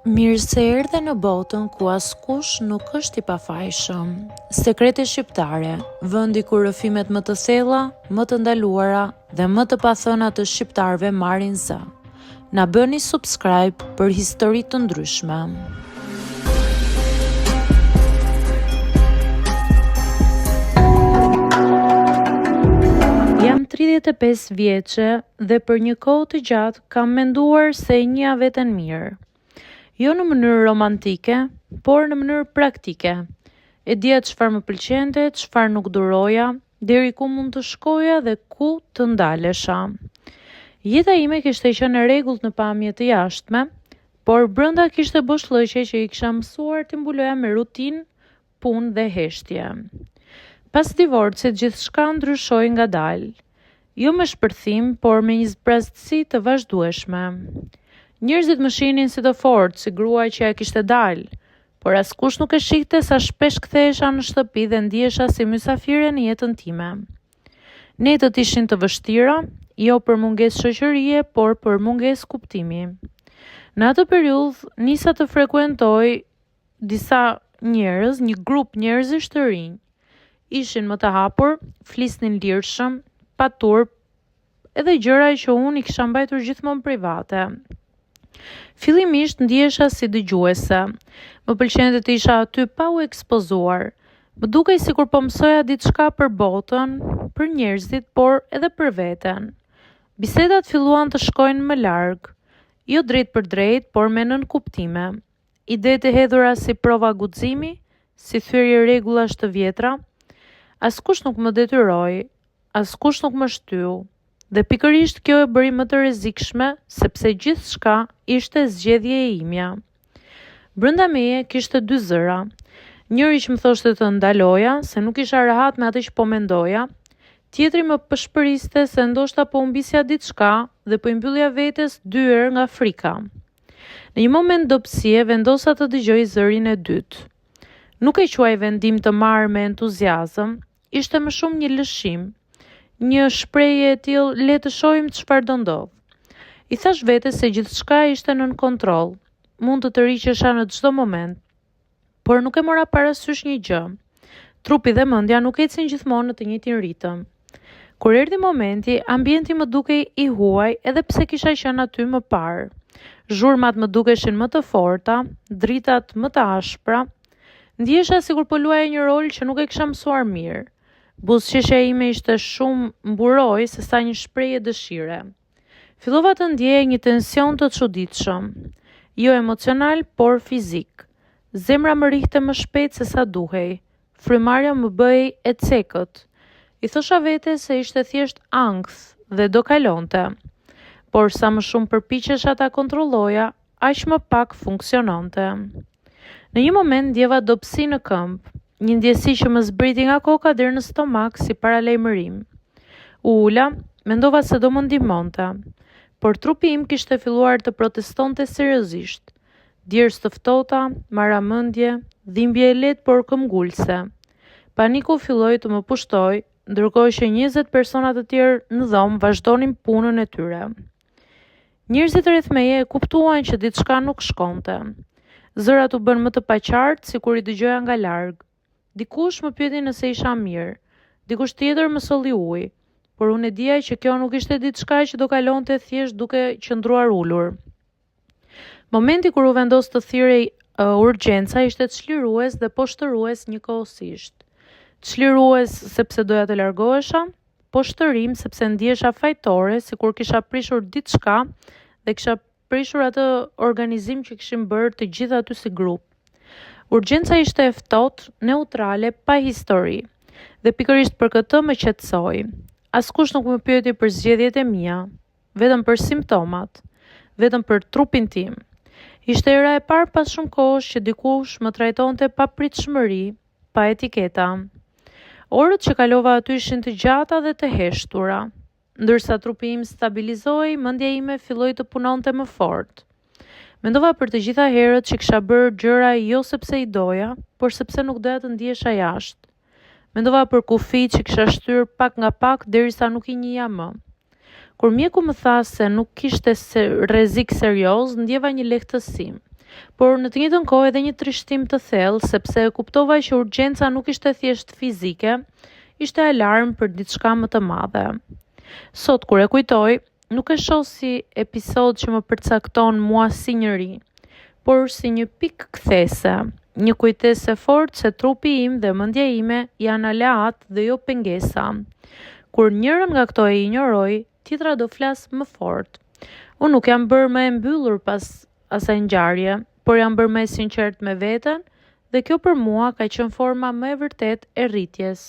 Mirë se erdhe në botën ku askush nuk është i pafajshëm. Sekrete shqiptare, vendi ku rrëfimet më të thella, më të ndaluara dhe më të pathëna të shqiptarëve marrin zë. Na bëni subscribe për histori të ndryshme. Jam 35 vjeçe dhe për një kohë të gjatë kam menduar se e njeh veten mirë. Jo në mënyrë romantike, por në mënyrë praktike. E dija çfarë më pëlqente, çfarë nuk duroja, deri ku mund të shkoja dhe ku të ndalesha. Jeta ime kishte qenë e rregullt në pamje të jashtme, por brenda kishte boshllëqe që i kisha mësuar të mbuloja me rutinë, punë dhe heshtje. Pas divorcit gjithçka ndryshoi ngadalë. Jo me shpërthim, por me një zbrazësi të vazhdueshme. Njerëzit më shihnin si të fortë, si grua që ja kishte dalë, por askush nuk e shihte sa shpesh kthehesha në shtëpi dhe ndihesha si mysafire në jetën time. Netët ishin të vështira, jo për mungesë shoqërie, por për mungesë kuptimi. Në atë periudhë nisa të frekuentoj disa njerëz, një grup njerëzish të rinj. Ishin më të hapur, flisnin lirshëm, pa turp, edhe gjëra që unë i kisha mbajtur gjithmonë private. Fillimisht ndihesha si dëgjuese. Më pëlqente të isha aty pa u ekspozuar. Më dukej sikur po mësoja diçka për botën, për njerëzit, por edhe për veten. Bisedat filluan të shkojnë më larg, jo drejt për drejt, por me nën kuptime. Idetë e hedhura si prova guximi, si thyrje rregullash të vjetra. Askush nuk më detyroi, askush nuk më shtyu. Dhe pikërisht kjo e bëri më të rrezikshme, sepse gjithçka ishte zgjedhje e imja. Brenda meje kishte dy zëra. Njëri që më thoshte të ndaloja, se nuk isha rehat me atë që po mendoja, tjetri më pëshpëriste se ndoshta po humbisja diçka dhe po i mbyllja vetes dyer nga frika. Në një moment dobësie vendosa të dëgjoj zërin e dytë. Nuk e quaj vendim të marrë me entuziazëm, ishte më shumë një lëshim. Një shprehje e tillë, le të shohim çfarë do ndodh. I thash vetes se gjithçka ishte nën kontroll. Mund të tërhiqesha në çdo moment. Por nuk e mora parasysh një gjë. Trupi dhe mendja nuk ecin gjithmonë në të njëjtin ritëm. Kur erdhi momenti, ambienti më dukej i huaj edhe pse kisha qenë aty më parë. Zhurmat më dukeshin më të forta, dritat më të ashpra. Ndihesha sikur po luaja një rol që nuk e kisha mësuar mirë. Buzëqeshja ime ishte shumë mburoj se sa një shprehje dëshire. Fillova të ndjej një tension të çuditshëm, jo emocional, por fizik. Zemra më rrihte më shpejt se sa duhej. Frymarrja më bëi e cekët. I thosha vetes se ishte thjesht ankth dhe do kalonte. Por sa më shumë përpiqesha ta kontrolloja, aq më pak funksiononte. Në një moment ndjeva dobësi në këmbë. Një ndjesi që më zbriti nga koka deri në stomak si paralajmërim. U ula, mendova se do më ndihmonte, por trupi im kishte filluar të protestonte seriozisht. Djerës të ftohta, marramendje, dhimbje e lehtë por këmbgulse. Paniku filloi të më pushtoi, ndërkohë që 20 persona të tjerë në dhomë vazhdonin punën e tyre. Njerëzit rreth meje e kuptuan që diçka nuk shkonte. Zërat u bën më të paqartë, sikur i dëgjoja nga larg. Dikush më pyeti nëse isha mirë, dikush tjetër më solli ujë, por unë e dija që kjo nuk ishte diçka që do kalonte thjesht duke qëndruar ulur. Momenti kur u vendos të thirrej urgjenca ishte çlirues dhe poshtërues njëkohësisht. Çlirues sepse doja të largohesha, poshtërim sepse ndihesha fajtore, sikur kisha prishur diçka dhe kisha prishur atë organizim që kishim bërë të gjithë aty si grup. Urgjenca ishte e ftohtë, neutrale, pa histori. Dhe pikërisht për këtë më qetësoi. Askush nuk më pyeti për zgjedhjet e mia, vetëm për simptomat, vetëm për trupin tim. Ishte era e parë pas shumë kohësh që dikush më trajtonte pa pritshmëri, pa etiketa. Orët që kalova aty ishin të gjata dhe të heshtura. Ndërsa trupi im stabilizoi, mendja ime filloi të punonte më fort. Mendova për të gjitha herët që kisha bërë gjëra jo sepse i doja, por sepse nuk doja të ndihesha jashtë. Mendova për kufijt që kisha shtyr pak nga pak derisa nuk i njihja më. Kur mjeku më tha se nuk kishte rrezik serioz, ndjeva një lehtësi. por në të njëjtën kohë edhe një trishtim të thellë, sepse e kuptova që urgjenca nuk ishte thjesht fizike, ishte alarm për diçka më të madhe. Sot kur e kujtoj, nuk e shoh si episod që më përcakton mua si njeri, por si një pikë kthese, një kujtesë e fortë se trupi im dhe mendja ime janë aleat dhe jo pengesa. Kur njërin nga këto e injoroj, tjetra do flas më fort. Unë nuk jam bërë më e mbyllur pas asaj ngjarje, por jam bërë më e sinqert me veten dhe kjo për mua ka qenë forma më e vërtet e rritjes.